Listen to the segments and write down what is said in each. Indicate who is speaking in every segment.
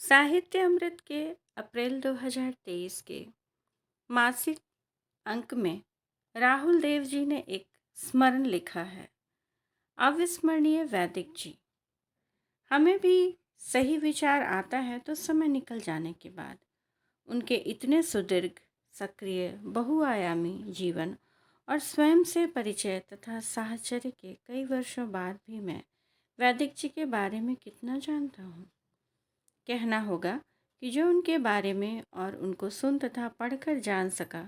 Speaker 1: साहित्य अमृत के अप्रैल 2023 के मासिक अंक में राहुल देव जी ने एक स्मरण लिखा है। अविस्मरणीय वैदिक जी। हमें भी सही विचार आता है तो समय निकल जाने के बाद। उनके इतने सुदीर्घ, सक्रिय, बहुआयामी जीवन और स्वयं से परिचय तथा साहचर्य के कई वर्षों बाद भी मैं वैदिक जी के बारे में कितना जानता हूँ। कहना होगा कि जो उनके बारे में और उनको सुन तथा पढ़कर जान सका,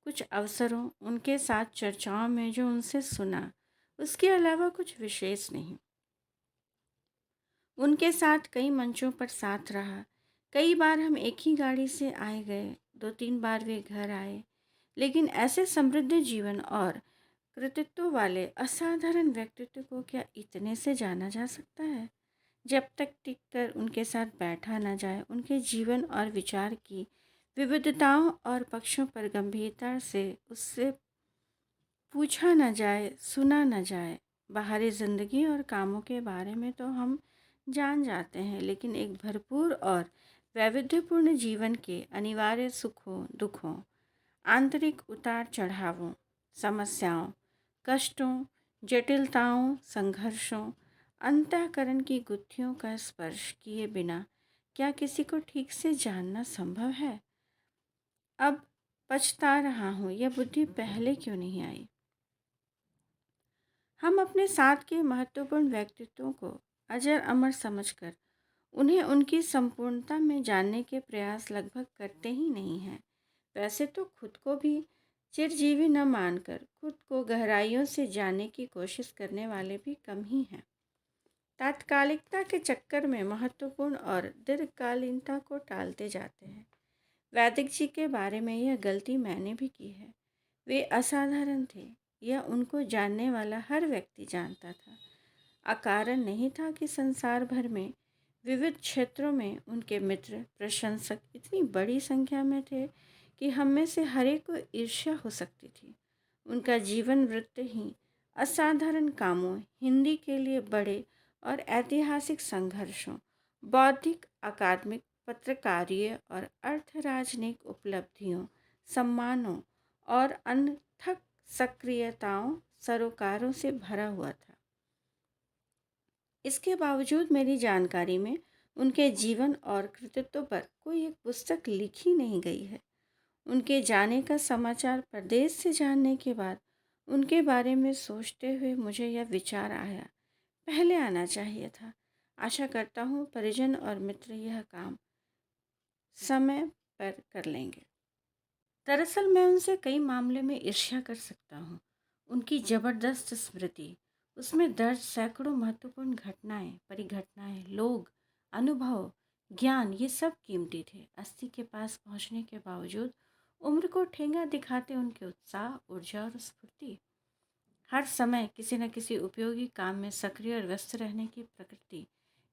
Speaker 1: कुछ अवसरों उनके साथ चर्चाओं में जो उनसे सुना, उसके अलावा कुछ विशेष नहीं। उनके साथ कई मंचों पर साथ रहा। कई बार हम एक ही गाड़ी से आए गए, 2-3 बार वे घर आए। लेकिन ऐसे समृद्ध जीवन और कृतित्व वाले असाधारण व्यक्तित्व को क्या इतने से जाना जा सकता है? जब तक टिककर उनके साथ बैठा न जाए, उनके जीवन और विचार की विविधताओं और पक्षों पर गंभीरता से उससे पूछा न जाए, सुना न जाए। बाहरी ज़िंदगी और कामों के बारे में तो हम जान जाते हैं, लेकिन एक भरपूर और वैविध्यपूर्ण जीवन के अनिवार्य सुखों, दुखों, आंतरिक उतार चढ़ावों, समस्याओं, कष्टों, जटिलताओं, संघर्षों, अंतःकरण की गुत्थियों का स्पर्श किए बिना क्या किसी को ठीक से जानना संभव है? अब पछता रहा हूँ, यह बुद्धि पहले क्यों नहीं आई। हम अपने साथ के महत्वपूर्ण व्यक्तित्वों को अजर अमर समझकर उन्हें उनकी संपूर्णता में जानने के प्रयास लगभग करते ही नहीं हैं। वैसे तो खुद को भी चिरजीवी न मानकर खुद को गहराइयों से जानने की कोशिश करने वाले भी कम ही हैं। तात्कालिकता के चक्कर में महत्वपूर्ण और दीर्घकालीनता को टालते जाते हैं। वैदिक जी के बारे में यह गलती मैंने भी की है। वे असाधारण थे, यह उनको जानने वाला हर व्यक्ति जानता था। अकारण नहीं था कि संसार भर में विविध क्षेत्रों में उनके मित्र, प्रशंसक इतनी बड़ी संख्या में थे कि हम में से हर एक को ईर्ष्या हो सकती थी। उनका जीवन वृत्त ही असाधारण कामों, हिंदी के लिए बड़े और ऐतिहासिक संघर्षों, बौद्धिक, अकादमिक, पत्रकारीय और अर्थ राजनयिक उपलब्धियों, सम्मानों और अनथक सक्रियताओं, सरोकारों से भरा हुआ था। इसके बावजूद मेरी जानकारी में उनके जीवन और कृतित्व पर कोई एक पुस्तक लिखी नहीं गई है। उनके जाने का समाचार परदेश से जानने के बाद उनके बारे में सोचते हुए मुझे यह विचार आया, पहले आना चाहिए था। आशा करता हूँ परिजन और मित्र यह काम समय पर कर लेंगे। दरअसल मैं उनसे कई मामले में ईर्ष्या कर सकता हूँ। उनकी ज़बरदस्त स्मृति, उसमें दर्ज सैकड़ों महत्वपूर्ण घटनाएं, परिघटनाएं, लोग, अनुभव, ज्ञान, ये सब कीमती थे। 80 के पास पहुँचने के बावजूद उम्र को ठेंगा दिखाते उनके उत्साह, ऊर्जा और स्फूर्ति, हर समय किसी न किसी उपयोगी काम में सक्रिय और व्यस्त रहने की प्रकृति,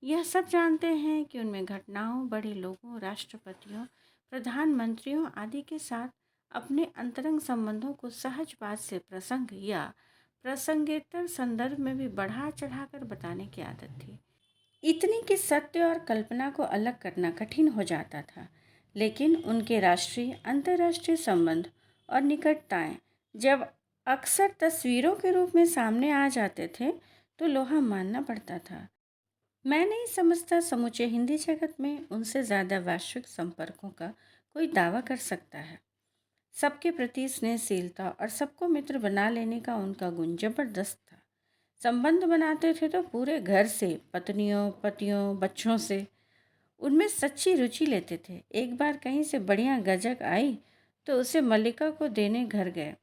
Speaker 1: यह सब जानते हैं कि उनमें घटनाओं, बड़े लोगों, राष्ट्रपतियों, प्रधानमंत्रियों आदि के साथ अपने अंतरंग संबंधों को सहज बात से प्रसंग या प्रसंगेतर संदर्भ में भी बढ़ा चढ़ाकर बताने की आदत थी। इतनी कि सत्य और कल्पना को अलग करना कठिन हो जाता था। लेकिन उनके राष्ट्रीय, अंतर्राष्ट्रीय संबंध और निकटताएं जब अक्सर तस्वीरों के रूप में सामने आ जाते थे तो लोहा मानना पड़ता था। मैं नहीं समझता समूचे हिंदी जगत में उनसे ज़्यादा वैश्विक संपर्कों का कोई दावा कर सकता है। सबके प्रति स्नेहशीलता और सबको मित्र बना लेने का उनका गुण जबरदस्त था। संबंध बनाते थे तो पूरे घर से, पत्नियों, पतियों, बच्चों से उनमें सच्ची रुचि लेते थे। एक बार कहीं से बढ़िया गजक आई तो उसे मल्लिका को देने घर गए,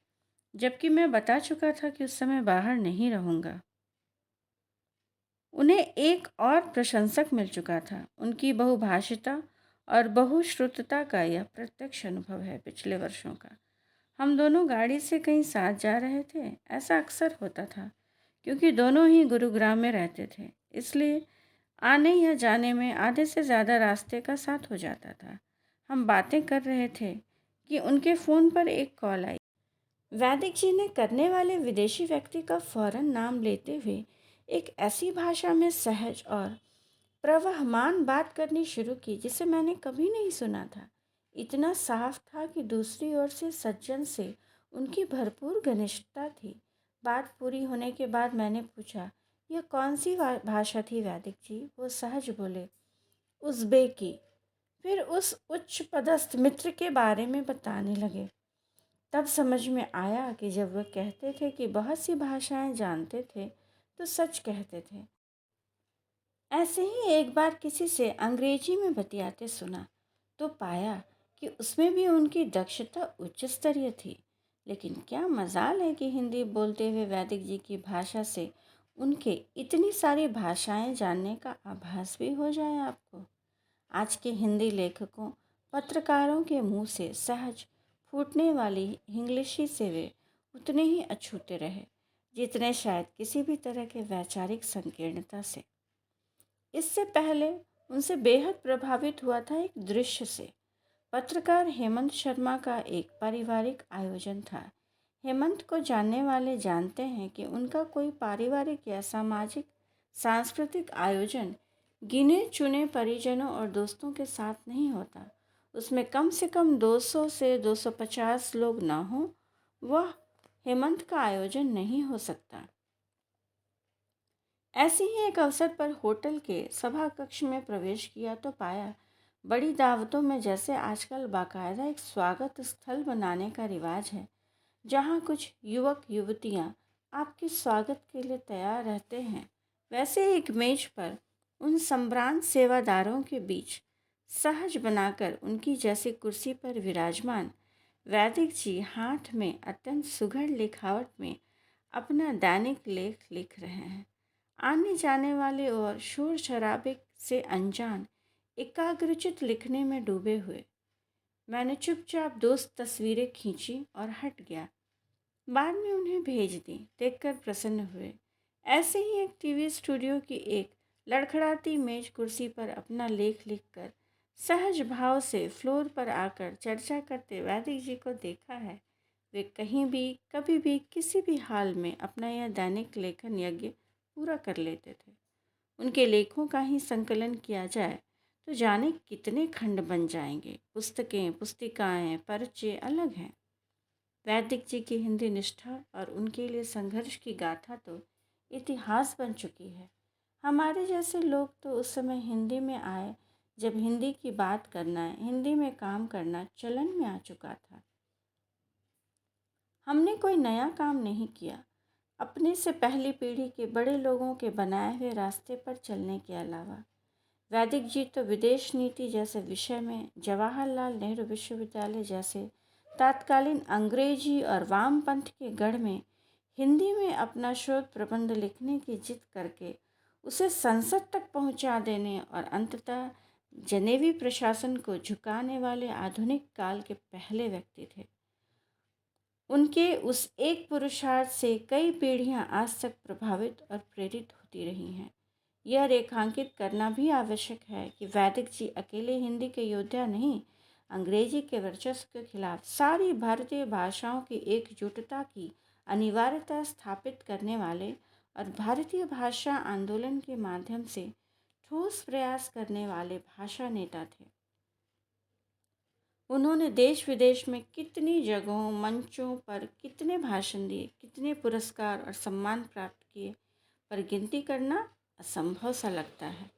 Speaker 1: जबकि मैं बता चुका था कि उस समय बाहर नहीं रहूँगा। उन्हें एक और प्रशंसक मिल चुका था। उनकी बहुभाषिता और बहुश्रुतता का यह प्रत्यक्ष अनुभव है पिछले वर्षों का। हम दोनों गाड़ी से कहीं साथ जा रहे थे। ऐसा अक्सर होता था क्योंकि दोनों ही गुरुग्राम में रहते थे, इसलिए आने या जाने में आधे से ज़्यादा रास्ते का साथ हो जाता था। हम बातें कर रहे थे कि उनके फ़ोन पर एक कॉल आई। वैदिक जी ने करने वाले विदेशी व्यक्ति का फौरन नाम लेते हुए एक ऐसी भाषा में सहज और प्रवहमान बात करनी शुरू की जिसे मैंने कभी नहीं सुना था। इतना साफ था कि दूसरी ओर से सज्जन से उनकी भरपूर घनिष्ठता थी। बात पूरी होने के बाद मैंने पूछा, यह कौन सी भाषा थी वैदिक जी? वो सहज बोले, उज़्बेकी। फिर उस उच्च पदस्थ मित्र के बारे में बताने लगे। तब समझ में आया कि जब वह कहते थे कि बहुत सी भाषाएं जानते थे तो सच कहते थे। ऐसे ही एक बार किसी से अंग्रेजी में बतियाते सुना तो पाया कि उसमें भी उनकी दक्षता उच्च स्तरीय थी। लेकिन क्या मजाल है कि हिंदी बोलते हुए वैदिक जी की भाषा से उनके इतनी सारी भाषाएं जानने का आभास भी हो जाए आपको। आज के हिंदी लेखकों पत्रकारों के मुंह से सहज फूटने वाली इंग्लिशी से वे उतने ही अछूते रहे जितने शायद किसी भी तरह के वैचारिक संकीर्णता से। इससे पहले उनसे बेहद प्रभावित हुआ था एक दृश्य से। पत्रकार हेमंत शर्मा का एक पारिवारिक आयोजन था। हेमंत को जानने वाले जानते हैं कि उनका कोई पारिवारिक या सामाजिक सांस्कृतिक आयोजन गिने चुने परिजनों और दोस्तों के साथ नहीं होता। उसमें कम से कम 200 से 250 लोग ना हो, वह हेमंत का आयोजन नहीं हो सकता। ऐसे ही एक अवसर पर होटल के सभा कक्ष में प्रवेश किया तो पाया बड़ी दावतों में जैसे आजकल बाकायदा एक स्वागत स्थल बनाने का रिवाज है, जहाँ कुछ युवक युवतियाँ आपके स्वागत के लिए तैयार रहते हैं, वैसे एक मेज पर उन सम्भ्रांत सेवादारों के बीच सहज बनाकर उनकी जैसी कुर्सी पर विराजमान वैदिक जी हाथ में अत्यंत सुघड़ लिखावट में अपना दैनिक लेख लिख रहे हैं। आने जाने वाले और शोर शराबे से अनजान एकाग्रचित लिखने में डूबे हुए मैंने चुपचाप 2 तस्वीरें खींची और हट गया। बाद में उन्हें भेज दी, देखकर प्रसन्न हुए। ऐसे ही एक टीवी स्टूडियो की एक लड़खड़ाती मेज कुर्सी पर अपना लेख लिखकर सहज भाव से फ्लोर पर आकर चर्चा करते वैदिक जी को देखा है। वे कहीं भी कभी भी किसी भी हाल में अपना यह दैनिक लेखन यज्ञ पूरा कर लेते थे। उनके लेखों का ही संकलन किया जाए तो जाने कितने खंड बन जाएंगे। पुस्तकें, पुस्तिकाएं, पर्चे अलग हैं। वैदिक जी की हिंदी निष्ठा और उनके लिए संघर्ष की गाथा तो इतिहास बन चुकी है। हमारे जैसे लोग तो उस समय हिंदी में आए जब हिंदी की बात करना, हिंदी में काम करना चलन में आ चुका था। हमने कोई नया काम नहीं किया, अपने से पहली पीढ़ी के बड़े लोगों के बनाए हुए रास्ते पर चलने के अलावा। वैदिक जी तो विदेश नीति जैसे विषय में जवाहरलाल नेहरू विश्वविद्यालय जैसे तत्कालीन अंग्रेजी और वामपंथ के गढ़ में हिंदी में अपना शोध प्रबंध लिखने की जिद करके उसे संसद तक पहुंचा देने और अंततः जनेवी प्रशासन को झुकाने वाले आधुनिक काल के पहले व्यक्ति थे। उनके उस एक पुरुषार्थ से कई पीढ़ियां आज तक प्रभावित और प्रेरित होती रही हैं। यह रेखांकित करना भी आवश्यक है कि वैदिक जी अकेले हिंदी के योद्धा नहीं, अंग्रेजी के वर्चस्व के खिलाफ सारी भारतीय भाषाओं की एकजुटता की अनिवार्यता स्थापित करने वाले और भारतीय भाषा आंदोलन के माध्यम से ठोस प्रयास करने वाले भाषा नेता थे। उन्होंने देश विदेश में कितनी जगहों, मंचों पर कितने भाषण दिए, कितने पुरस्कार और सम्मान प्राप्त किए, पर गिनती करना असंभव सा लगता है।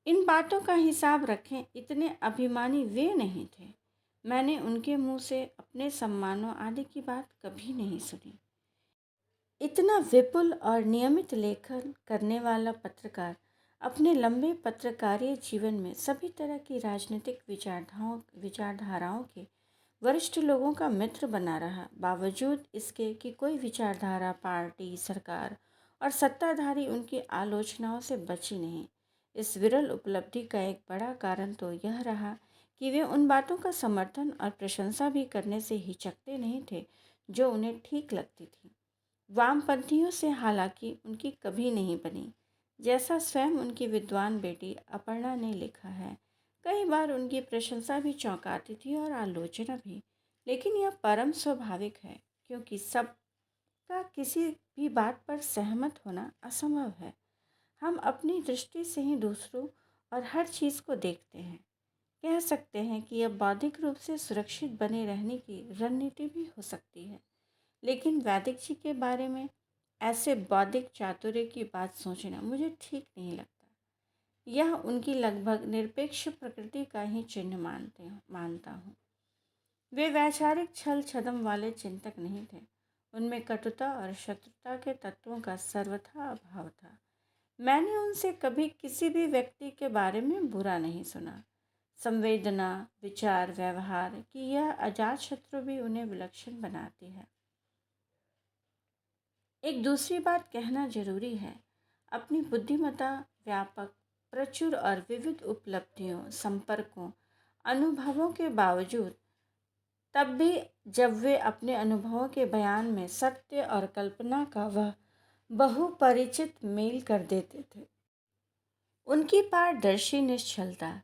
Speaker 1: इन बातों का हिसाब रखें, इतने अभिमानी वे नहीं थे। मैंने उनके मुंह से अपने सम्मानों आदि की बात कभी नहीं सुनी। इतना विपुल और नियमित लेखन करने वाला पत्रकार अपने लंबे पत्रकारीय जीवन में सभी तरह की राजनीतिक विचारधाराओं के वरिष्ठ लोगों का मित्र बना रहा, बावजूद इसके कि कोई विचारधारा, पार्टी, सरकार और सत्ताधारी उनकी आलोचनाओं से बची नहीं। इस विरल उपलब्धि का एक बड़ा कारण तो यह रहा कि वे उन बातों का समर्थन और प्रशंसा भी करने से हिचकते नहीं थे जो उन्हें ठीक लगती थी। वामपंथियों से हालांकि उनकी कभी नहीं बनी, जैसा स्वयं उनकी विद्वान बेटी अपर्णा ने लिखा है। कई बार उनकी प्रशंसा भी चौंकाती थी और आलोचना भी, लेकिन यह परम स्वाभाविक है क्योंकि सबका किसी भी बात पर सहमत होना असंभव है। हम अपनी दृष्टि से ही दूसरों और हर चीज़ को देखते हैं। कह सकते हैं कि यह बौद्धिक रूप से सुरक्षित बने रहने की रणनीति भी हो सकती है। लेकिन वैदिक जी के बारे में ऐसे बौद्धिक चातुर्य की बात सोचना मुझे ठीक नहीं लगता। यह उनकी लगभग निरपेक्ष प्रकृति का ही चिन्ह मानता हूँ। वे वैचारिक छल छदम वाले चिंतक नहीं थे। उनमें कटुता और शत्रुता के तत्वों का सर्वथा अभाव था। मैंने उनसे कभी किसी भी व्यक्ति के बारे में बुरा नहीं सुना। संवेदना, विचार, व्यवहार की यह अजातशत्रु भी उन्हें विलक्षण बनाती है। एक दूसरी बात कहना जरूरी है। अपनी बुद्धिमत्ता, व्यापक, प्रचुर और विविध उपलब्धियों, संपर्कों, अनुभवों के बावजूद तब भी जब वे अपने अनुभवों के बयान में सत्य और कल्पना का वह बहुपरिचित मेल कर देते थे, उनकी पारदर्शी निश्चलता,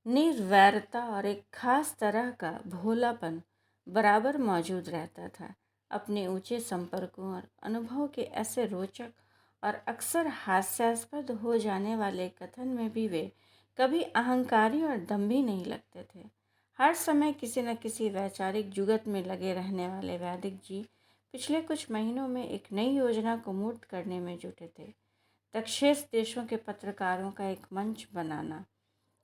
Speaker 1: निर्वैरता और एक खास तरह का भोलापन बराबर मौजूद रहता था। अपने ऊंचे संपर्कों और अनुभव के ऐसे रोचक और अक्सर हास्यास्पद हो जाने वाले कथन में भी वे कभी अहंकारी और दंभी नहीं लगते थे। हर समय किसी न किसी वैचारिक जुगत में लगे रहने वाले वैदिक जी पिछले कुछ महीनों में एक नई योजना को मूर्त करने में जुटे थे। दक्षिण देशों के पत्रकारों का एक मंच बनाना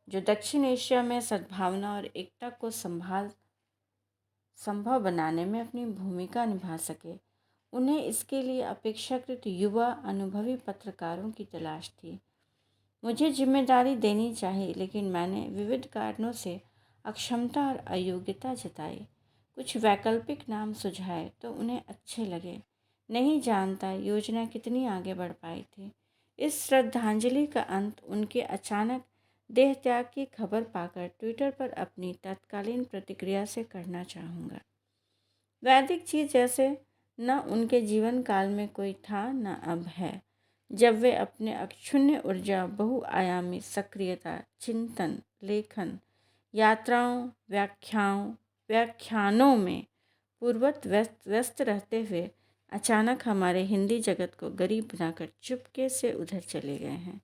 Speaker 1: जो दक्षिण एशिया में सद्भावना और एकता को संभव बनाने में अपनी भूमिका निभा सके। उन्हें इसके लिए अपेक्षाकृत युवा अनुभवी पत्रकारों की तलाश थी। मुझे जिम्मेदारी देनी चाहिए, लेकिन मैंने विविध कारणों से अक्षमता और अयोग्यता जताई। कुछ वैकल्पिक नाम सुझाए तो उन्हें अच्छे लगे। नहीं जानता योजना कितनी आगे बढ़ पाई थी। इस श्रद्धांजलि का अंत उनके अचानक देह त्याग की खबर पाकर ट्विटर पर अपनी तत्कालीन प्रतिक्रिया से करना चाहूँगा। वैदिक जी जैसे न उनके जीवन काल में कोई था न अब है। जब वे अपने अक्षुण्य ऊर्जा, बहुआयामी सक्रियता, चिंतन, लेखन, यात्राओं, व्याख्यानों में पूर्वत व्यस्त रहते हुए अचानक हमारे हिंदी जगत को गरीब बनाकर चुपके से उधर चले गए हैं,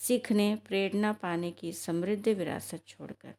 Speaker 1: सीखने, प्रेरणा पाने की समृद्ध विरासत छोड़कर।